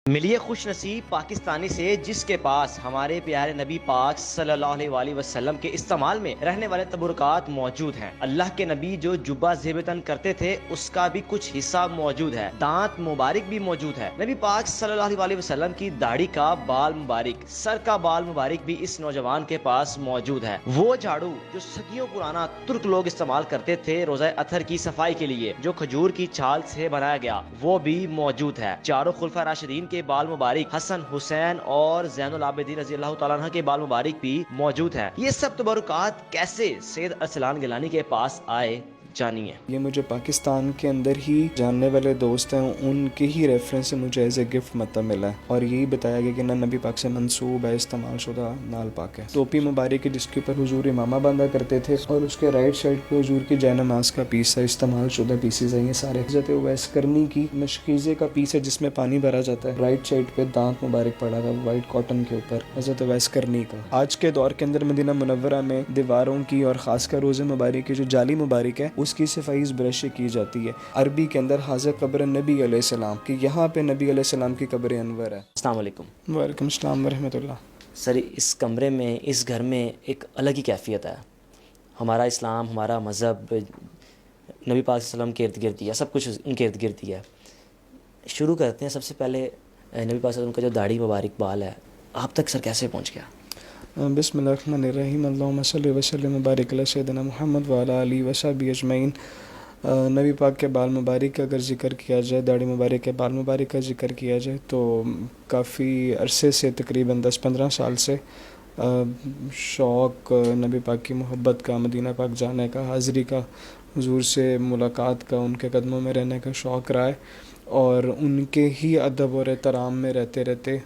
ملیے خوش نصیب پاکستانی سے جس کے پاس ہمارے پیارے نبی پاک صلی اللہ علیہ وسلم کے استعمال میں رہنے والے تبرکات موجود ہیں۔ اللہ کے نبی جو جبہ زیب تن کرتے تھے اس کا بھی کچھ حصہ موجود ہے، دانت مبارک بھی موجود ہے۔ نبی پاک صلی اللہ علیہ وسلم کی داڑھی کا بال مبارک، سر کا بال مبارک بھی اس نوجوان کے پاس موجود ہے۔ وہ جھاڑو جو صدیوں پرانا ترک لوگ استعمال کرتے تھے روزہ اطہر کی صفائی کے لیے، جو کھجور کی چھال سے بنایا گیا، وہ بھی موجود ہے۔ چاروں خلفائے راشدین کے بال مبارک، حسن، حسین اور زین العابدین رضی اللہ تعالیٰ عنہ کے بال مبارک بھی موجود ہیں۔ یہ سب تبرکات کیسے سید ارسلان گیلانی کے پاس آئے، جانیے۔ یہ مجھے پاکستان کے اندر ہی جاننے والے دوست ہیں، ان کے ہی ریفرنس سے مجھے ایز اے گفٹ مطلب ملا ہے، اور یہی بتایا گیا کہ نہ نبی پاک سے منسوب ہے، استعمال شدہ نال پاک ہے۔ ٹوپی مبارک ہے جس کے اوپر حضور امامہ باندھا کرتے تھے، اور اس کے رائٹ سائڈ پہ حضور کی جے نماز کا پیس ہے، استعمال شدہ پیسز ہیں یہ سارے۔ حضرت اویس کرنی کی مشکیزے کا پیس ہے جس میں پانی بھرا جاتا ہے، رائٹ سائڈ پہ دانت مبارک پڑا تھا وائٹ کاٹن کے اوپر، حضرت اویس کرنی کا۔ آج کے دور کے اندر مدینہ منورہ میں دیواروں کی اور خاص کر روزے مبارک کی جو جالی مبارک ہے اس کی صفائی برش کی جاتی ہے۔ عربی کے اندر حاضر قبر نبی علیہ السلام کہ یہاں پہ نبی علیہ السلام کی قبر انور ہے۔ السلام علیکم۔ وعلیکم السلام ورحمۃ اللہ۔ سر، اس کمرے میں، اس گھر میں ایک الگ ہی کیفیت ہے۔ ہمارا اسلام، ہمارا مذہب نبی پاک صلی اللہ علیہ وسلم کے ارد گرد ہی ہے، سب کچھ ان کے ارد گرد ہی ہے۔ شروع کرتے ہیں سب سے پہلے نبی پاک صلی اللہ علیہ وسلم کا جو داڑھی مبارک بال ہے آپ تک سر کیسے پہنچ گیا؟ بسم اللہ الرحمن الرحیم، اللہم صلی وسلم وبارک علی سیدنا محمد وعلی آلہ وصحبہ اجمعین۔ نبی پاک کے بال مبارک کا اگر ذکر کیا جائے، داڑھی مبارک کے بال مبارک کا ذکر کیا جائے تو کافی عرصے سے، تقریباً 10-15 سال سے شوق نبی پاک کی محبت کا، مدینہ پاک جانے کا، حاضری کا، حضور سے ملاقات کا، ان کے قدموں میں رہنے کا شوق رہا ہے، اور ان کے ہی ادب اور احترام میں رہتے رہتے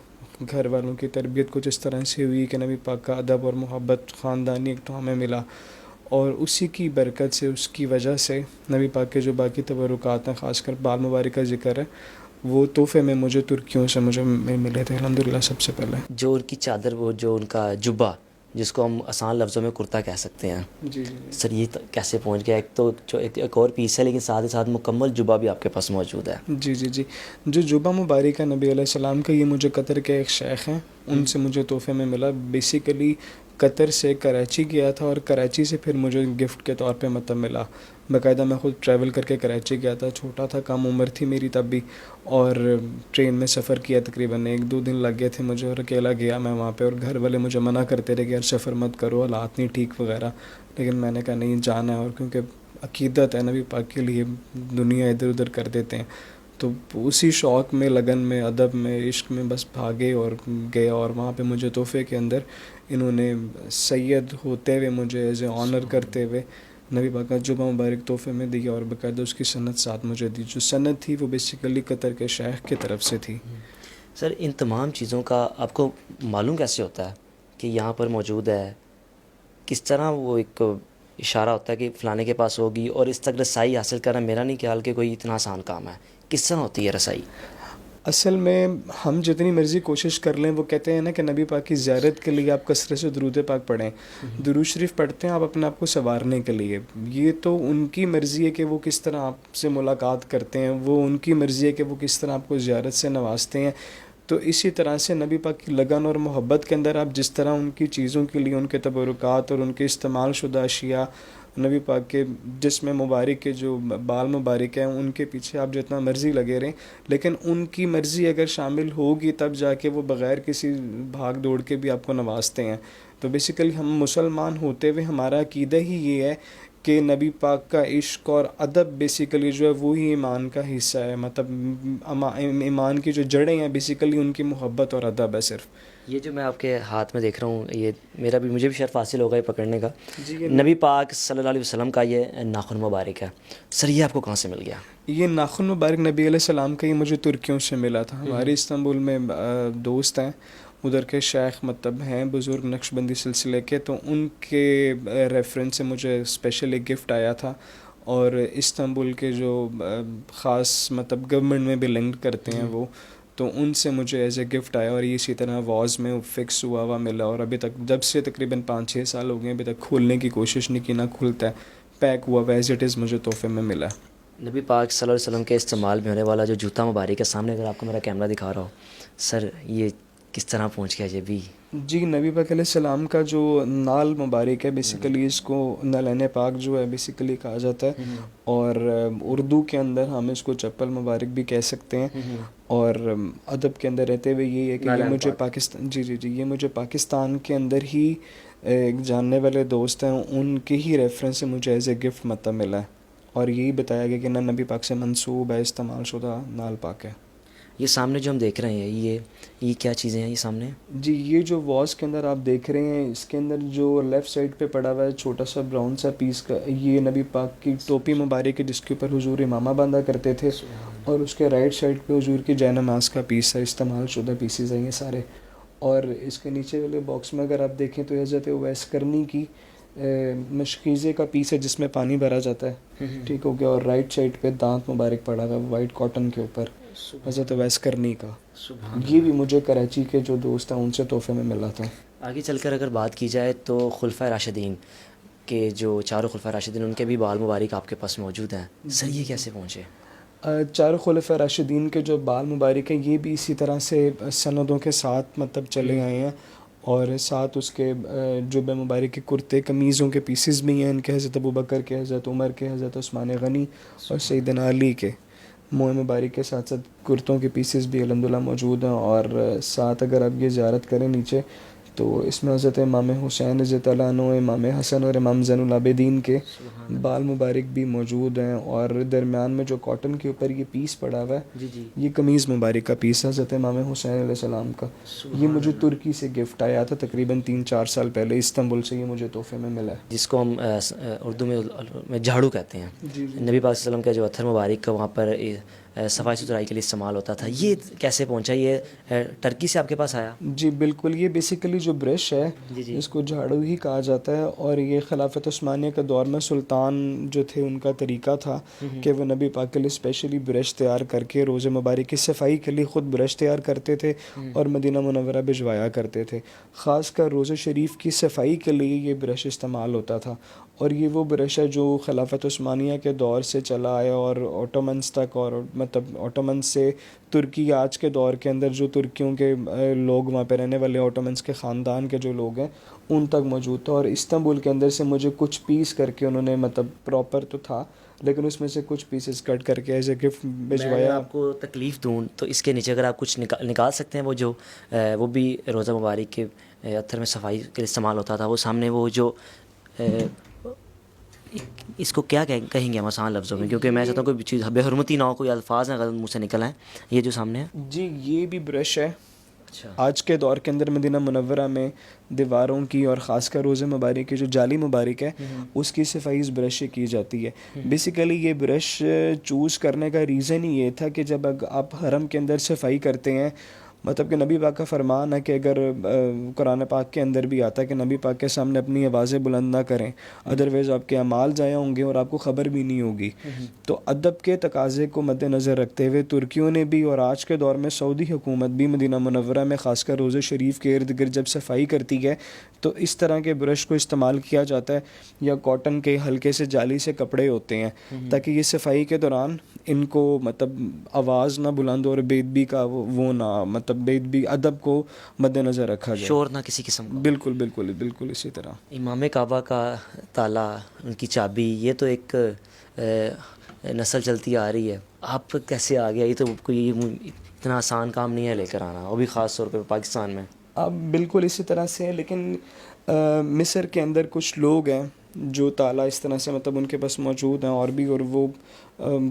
گھر والوں کی تربیت کچھ اس طرح سے ہوئی کہ نبی پاک کا ادب اور محبت خاندانی ایک تو ہمیں ملا، اور اسی کی برکت سے، اس کی وجہ سے نبی پاک کے جو باقی تبرکات ہیں، خاص کر بال مبارک کا ذکر ہے، وہ تحفے میں مجھے ترکیوں سے مجھے ملے تھے الحمدللہ سب سے پہلے۔ جو ان کی چادر، وہ جو ان کا جبہ جس کو ہم آسان لفظوں میں کرتا کہہ سکتے ہیں، جی جی سر یہ کیسے پہنچ گیا؟ ایک تو جو ایک اور پیس ہے لیکن ساتھ ہی ساتھ مکمل جبہ بھی آپ کے پاس موجود ہے۔ جی جی جی جو جبہ مبارک ہے نبی علیہ السلام کا، یہ مجھے قطر کے ایک شیخ ہیں، ان سے مجھے تحفے میں ملا۔ بیسیکلی قطر سے کراچی گیا تھا، اور کراچی سے پھر مجھے گفٹ کے طور پہ مطلب ملا۔ باقاعدہ میں خود ٹریول کر کے کراچی گیا تھا، چھوٹا تھا، کم عمر تھی میری تب بھی، اور ٹرین میں سفر کیا، تقریباً 1-2 دن لگ گئے تھے مجھے، اور اکیلا گیا میں وہاں پہ، اور گھر والے مجھے منع کرتے رہے کہ یار سفر مت کرو، حالات نہیں ٹھیک وغیرہ، لیکن میں نے کہا نہیں جانا ہے، اور کیونکہ عقیدت ہے نبی پاک کے لیے، دنیا ادھر ادھر کر دیتے ہیں، تو اسی شوق میں، لگن میں، ادب میں، عشق میں بس بھاگے اور گئے، اور وہاں پہ مجھے تحفے کے اندر انہوں نے سید ہوتے ہوئے مجھے ایز اے آنر کرتے ہوئے نبی پاک کا جبہ مبارک تحفے میں دیا، اور باقاعدہ اس کی سند ساتھ مجھے دی۔ جو سند تھی وہ بیسیکلی قطر کے شیخ کی طرف سے تھی۔ سر، ان تمام چیزوں کا آپ کو معلوم کیسے ہوتا ہے کہ یہاں پر موجود ہے؟ کس طرح وہ ایک اشارہ ہوتا ہے کہ فلانے کے پاس ہوگی، اور اس تک رسائی حاصل کرنا میرا نہیں خیال کہ کوئی اتنا آسان کام ہے۔ کس طرح ہوتی ہے رسائی؟ اصل میں ہم جتنی مرضی کوشش کر لیں، وہ کہتے ہیں نا کہ نبی پاک کی زیارت کے لیے آپ کثرت سے درود پاک پڑھیں، درود شریف پڑھتے ہیں آپ اپنے آپ کو سنوارنے کے لیے، یہ تو ان کی مرضی ہے کہ وہ کس طرح آپ سے ملاقات کرتے ہیں، وہ ان کی مرضی ہے کہ وہ کس طرح آپ کو زیارت سے نوازتے ہیں۔ تو اسی طرح سے نبی پاک کی لگن اور محبت کے اندر آپ جس طرح ان کی چیزوں کے لیے، ان کے تبرکات اور ان کے استعمال شدہ اشیاء، نبی پاک کے جسم مبارک کے جو بال مبارک ہیں ان کے پیچھے آپ جتنا مرضی لگے رہیں، لیکن ان کی مرضی اگر شامل ہوگی تب جا کے وہ بغیر کسی بھاگ دوڑ کے بھی آپ کو نوازتے ہیں۔ تو بیسیکلی ہم مسلمان ہوتے ہوئے ہمارا عقیدہ ہی یہ ہے کہ نبی پاک کا عشق اور ادب بیسیکلی جو ہے وہی ایمان کا حصہ ہے، مطلب ایمان کی جو جڑیں ہیں بیسیکلی ان کی محبت اور ادب ہے صرف۔ یہ جو میں آپ کے ہاتھ میں دیکھ رہا ہوں، یہ مجھے بھی شرف حاصل ہوگا یہ پکڑنے کا۔ جی نبی پاک صلی اللہ علیہ وسلم کا یہ ناخن مبارک ہے، سر یہ آپ کو کہاں سے مل گیا؟ یہ ناخن مبارک نبی علیہ السلام کا یہ مجھے ترکیوں سے ملا تھا۔ ہمارے استنبول میں دوست ہیں، ادھر کے شیخ مطلب ہیں بزرگ نقش بندی سلسلے کے، تو ان کے ریفرنس سے مجھے اسپیشل ایک گفٹ آیا تھا، اور استنبول کے جو خاص مطلب گورنمنٹ میں بھی لنک کرتے ہیں وہ، تو ان سے مجھے ایز اے گفٹ آیا، اور یہ اسی طرح واز میں فکس ہوا ملا، اور ابھی تک جب سے تقریباً 5-6 سال ہو گئے ابھی تک کھولنے کی کوشش نہیں کی، نہ کھلتا ہے، پیک ہوا ایز اٹ از مجھے تحفے میں ملا۔ نبی پاک صلی اللہ علیہ وسلم کے استعمال میں ہونے والا جو جوتا مبارک ہے، سامنے اگر آپ کو میرا کیمرہ دکھا رہا ہو، سر یہ کس طرح پہنچ گیا یہ بھی؟ جی نبی پاک علیہ السلام کا جو نال مبارک ہے بیسیکلی اس کو نالین پاک جو ہے بیسیکلی کہا جاتا ہے، اور اردو کے اندر ہم اس کو چپل مبارک بھی کہہ سکتے ہیں، اور ادب کے اندر رہتے ہوئے یہ ہے کہ یہ مجھے پاکستان جی یہ مجھے پاکستان کے اندر ہی ایک جاننے والے دوست ہیں، ان کے ہی ریفرنس سے مجھے ایز اے گفٹ مطلب ملا ہے، اور یہی بتایا گیا کہ نبی پاک سے منسوب ہے، استعمال شدہ نال پاک ہے۔ یہ سامنے جو ہم دیکھ رہے ہیں یہ کیا چیزیں ہیں یہ سامنے؟ جی یہ جو واس کے اندر آپ دیکھ رہے ہیں، اس کے اندر جو لیفٹ سائڈ پہ پڑا ہوا ہے چھوٹا سا براؤن سا پیس کا، یہ نبی پاک کی ٹوپی مبارک ہے جس کے اوپر حضور امامہ باندھا کرتے تھے، اور اس کے رائٹ سائڈ پہ حضور کی جے نماز کا پیس ہے، استعمال شدہ پیسز ہیں یہ سارے۔ اور اس کے نیچے والے باکس میں اگر آپ دیکھیں تو حضرت اویس کرنی کی مشکیزے کا پیس ہے جس میں پانی بھرا جاتا ہے، ٹھیک ہو گیا، اور رائٹ سائڈ پہ دانت مبارک پڑا ہوا ہے وائٹ کاٹن کے اوپر حضرت اویس کرنی کا۔ یہ بھی مجھے کراچی کے جو دوست ہیں ان سے تحفے میں ملا تھا۔ آگے چل کر اگر بات کی جائے تو خلفائے راشدین کے جو چاروں خلفائے راشدین ان کے بھی بال مبارک آپ کے پاس موجود ہیں، سر یہ کیسے پہنچے؟ چاروں خلفائے راشدین کے جو بال مبارک ہیں یہ بھی اسی طرح سے سندوں کے ساتھ مطلب چلے آئے ہیں، اور ساتھ اس کے جبہ مبارک کے کرتے قمیضوں کے پیسز بھی ہیں ان کے، حضرت ابوبکر کے، حضرت عمر کے، حضرت عثمان غنی اور سیدنا علی کے موئے مبارک کے ساتھ ساتھ کرتوں کے پیسز بھی الحمدللہ موجود ہیں۔ اور ساتھ اگر آپ یہ زیارت کریں نیچے تو اس میں حضرت امام حسین رضی اللہ عنہ، امام حسن اور امام زین العابدین کے بال مبارک بھی موجود ہیں، اور درمیان میں جو کاٹن کے اوپر یہ پیس پڑا ہوا ہے یہ قمیض مبارک کا پیس ہے حضرت امام حسین علیہ السلام کا۔ یہ مجھے ترکی سے گفٹ آیا تھا تقریباً 3-4 سال پہلے، استنبول سے یہ مجھے تحفے میں ملا ہے، جس کو ہم اردو میں جھاڑو کہتے ہیں۔ نبی پاک صلی اللہ علیہ وسلم کا جو اتھر مبارک کا وہاں پر صفائی ستھرائی کے لیے استعمال ہوتا تھا، یہ کیسے پہنچا؟ یہ ٹرکی سے آپ کے پاس آیا؟ جی بالکل، یہ بیسیکلی جو برش ہے اس کو جھاڑو ہی کہا جاتا ہے، اور یہ خلافت عثمانیہ کے دور میں سلطان جو تھے ان کا طریقہ تھا کہ وہ نبی پاک کے لیے اسپیشلی برش تیار کر کے روزہ مبارک کی صفائی کے لیے خود برش تیار کرتے تھے اور مدینہ منورہ بھجوایا کرتے تھے، خاص کر روزہ شریف کی صفائی کے لیے یہ برش استعمال ہوتا تھا۔ اور یہ وہ برش ہے جو خلافت عثمانیہ کے دور سے چلا آیا اور اوٹومنس تک، اور مطلب اوٹومنس سے ترکی آج کے دور کے اندر جو ترکیوں کے لوگ وہاں پہ رہنے والے اوٹومنس کے خاندان کے جو لوگ ہیں ان تک موجود تھا۔ اور استنبول کے اندر سے مجھے کچھ پیس کر کے انہوں نے، مطلب پراپر تو تھا لیکن اس میں سے کچھ پیسز کٹ کر کے ایز اے گفٹ بھجوایا۔ میں آپ کو تکلیف دوں تو اس کے نیچے اگر آپ کچھ نکال سکتے ہیں، وہ بھی روزہ مبارک کے اتھر میں صفائی کے لیے استعمال ہوتا تھا، وہ سامنے وہ جو اس کو کیا کہیں گے ہم آسان لفظوں میں، کیونکہ میں چاہتا ہوں کوئی چیز بے حرمتی نہ ہو، کوئی الفاظ نہ غلط منہ سے نکل آئیں۔ یہ جو سامنے ہے جی یہ بھی برش ہے۔ اچھا، آج کے دور کے اندر مدینہ منورہ میں دیواروں کی اور خاص کر روزہ مبارک کی جو جالی مبارک ہے اس کی صفائی اس برش سے کی جاتی ہے۔ بیسیکلی یہ برش چوز کرنے کا ریزن ہی یہ تھا کہ جب آپ حرم کے اندر صفائی کرتے ہیں، مطلب کہ نبی پاک کا فرمان ہے کہ اگر قرآن پاک کے اندر بھی آتا ہے کہ نبی پاک کے سامنے اپنی آوازیں بلند نہ کریں، ادروائز آپ کے اعمال ضائع ہوں گے اور آپ کو خبر بھی نہیں ہوگی۔ تو ادب کے تقاضے کو مد نظر رکھتے ہوئے ترکیوں نے بھی اور آج کے دور میں سعودی حکومت بھی مدینہ منورہ میں خاص کر روزہ شریف کے ارد گرد جب صفائی کرتی ہے تو اس طرح کے برش کو استعمال کیا جاتا ہے، یا کاٹن کے ہلکے سے جالی سے کپڑے ہوتے ہیں تاکہ یہ صفائی کے دوران ان کو مطلب آواز نہ بلند اور بے ادبی کا وہ نہ، مطلب بے ادبی، ادب کو مد نظر رکھا جائے، شور نہ کسی قسم کا۔ بالکل بالکل بالکل اسی طرح امام کعبہ کا تالا، ان کی چابی، یہ تو ایک نسل چلتی آ رہی ہے، آپ کیسے آ گیا؟ یہ تو کوئی اتنا آسان کام نہیں ہے لے کر آنا، وہ بھی خاص طور پہ پاکستان میں۔ اب بالکل اسی طرح سے ہے، لیکن مصر کے اندر کچھ لوگ ہیں جو تالا اس طرح سے مطلب ان کے پاس موجود ہیں اور بھی، اور وہ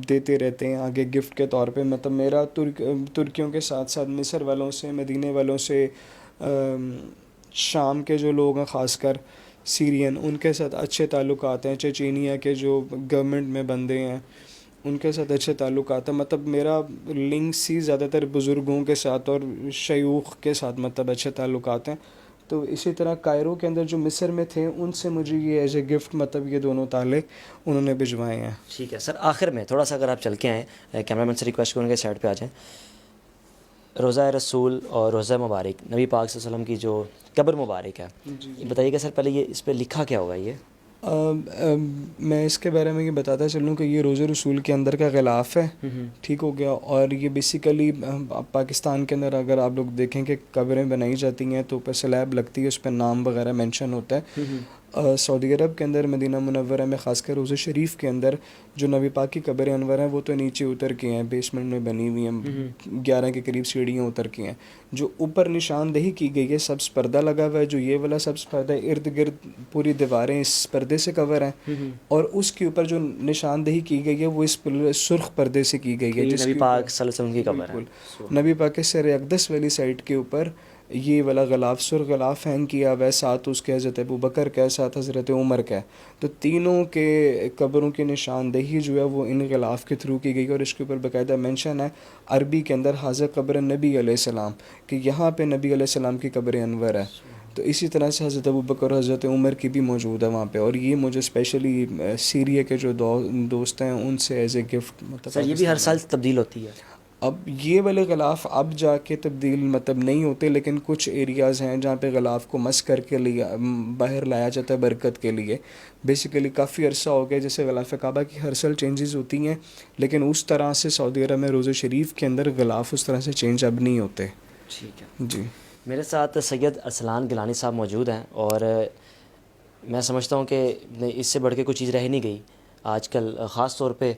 دیتے رہتے ہیں آگے گفٹ کے طور پہ۔ مطلب میرا ترکیوں کے ساتھ ساتھ مصر والوں سے، مدینے والوں سے، شام کے جو لوگ ہیں خاص کر سیرین، ان کے ساتھ اچھے تعلقات ہیں، چچینیا کے جو گورنمنٹ میں بندے ہیں ان کے ساتھ اچھے تعلقات ہیں۔ مطلب میرا لنکس ہی زیادہ تر بزرگوں کے ساتھ اور شیوخ کے ساتھ مطلب اچھے تعلقات ہیں۔ تو اسی طرح کائرو کے اندر جو مصر میں تھے ان سے مجھے یہ ایز اے گفٹ مطلب یہ دونوں تالے انہوں نے بھجوائے ہیں۔ ٹھیک ہے سر، آخر میں تھوڑا سا اگر آپ چل کے آئیں، کیمرہ مین سے ریکویسٹ کروں گا سائڈ پہ آ جائیں۔ روزہ رسول اور روزہ مبارک، نبی پاک صلی اللہ علیہ وسلم کی جو قبر مبارک ہے، یہ بتائیے گا سر پہلے یہ اس پہ لکھا کیا ہوگا؟ یہ میں اس کے بارے میں یہ بتاتا چلوں کہ یہ روزہ رسول کے اندر کا غلاف ہے، ٹھیک ہو گیا. اور یہ بیسیکلی پاکستان کے اندر اگر آپ لوگ دیکھیں کہ قبریں بنائی جاتی ہیں تو اوپر سلیب لگتی ہے، اس پہ نام وغیرہ مینشن ہوتا ہے. سعودی عرب کے اندر مدینہ منورہ میں خاص کر روضہ شریف کے اندر جو نبی پاک کی قبر انور ہیں وہ تو نیچے اتر کے ہیں، بیسمنٹ میں بنی ہوئی ہیں، 11 کے قریب سیڑھیاں اتر کے ہیں. جو اوپر نشاندہی کی گئی ہے سبز پردہ لگا ہوا ہے، جو یہ والا سبز پردہ ہے، ارد گرد پوری دیواریں اس پردے سے کور ہیں، اور اس کے اوپر جو نشاندہی کی گئی ہے وہ اس سرخ پردے سے کی گئی ہے، جس نبی کے پاک صلی اللہ علیہ وسلم کی قبر ہے. بالکل نبی پاک کے سر اقدس والی سائڈ کے اوپر یہ والا غلاف، سرخ غلاف ہینگ کیا ہوا ہے، ساتھ اس کے حضرت ابوبکر کا ہے، ساتھ حضرت عمر کا ہے. تو تینوں کے قبروں کی نشاندہی جو ہے وہ ان غلاف کے تھرو کی گئی، اور اس کے اوپر باقاعدہ مینشن ہے عربی کے اندر حاضر قبر نبی علیہ السلام، کہ یہاں پہ نبی علیہ السلام کی قبر انور ہے. تو اسی طرح سے حضرت ابوبکر اور حضرت عمر کی بھی موجود ہے وہاں پہ. اور یہ مجھے اسپیشلی سیریا کے جو دوست ہیں ان سے ایز اے گفٹ مطلب. سر یہ بھی ہر سال تبدیل ہوتی ہے؟ اب یہ والے غلاف اب جا کے تبدیل مطلب نہیں ہوتے، لیکن کچھ ایریاز ہیں جہاں پہ غلاف کو مس کر کے باہر لایا جاتا ہے برکت کے لیے. بیسیکلی کافی عرصہ ہو گیا جیسے غلاف کعبہ کی ہر سال چینجز ہوتی ہیں، لیکن اس طرح سے سعودی عرب میں روزہ شریف کے اندر غلاف اس طرح سے چینج اب نہیں ہوتے. ٹھیک ہے جی. میرے ساتھ سید ارسلان گیلانی صاحب موجود ہیں، اور میں سمجھتا ہوں کہ اس سے بڑھ کے کوئی چیز رہ نہیں گئی آج کل، خاص طور پہ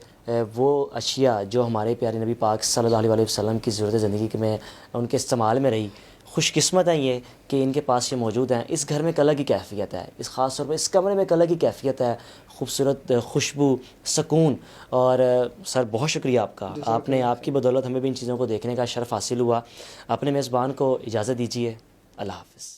وہ اشیاء جو ہمارے پیارے نبی پاک صلی اللہ علیہ وسلم کی ضرورت زندگی میں ان کے استعمال میں رہی. خوش قسمت ہیں یہ کہ ان کے پاس یہ موجود ہیں. اس گھر میں ایک الگ ہی کیفیت ہے، اس خاص طور پہ اس کمرے میں ایک الگ ہی کیفیت ہے، خوبصورت خوشبو، سکون. اور سر بہت شکریہ آپ کا، آپ نے آپ کی بدولت ہمیں بھی ان چیزوں کو دیکھنے کا شرف حاصل ہوا. اپنے میزبان کو اجازت دیجیے. اللہ حافظ.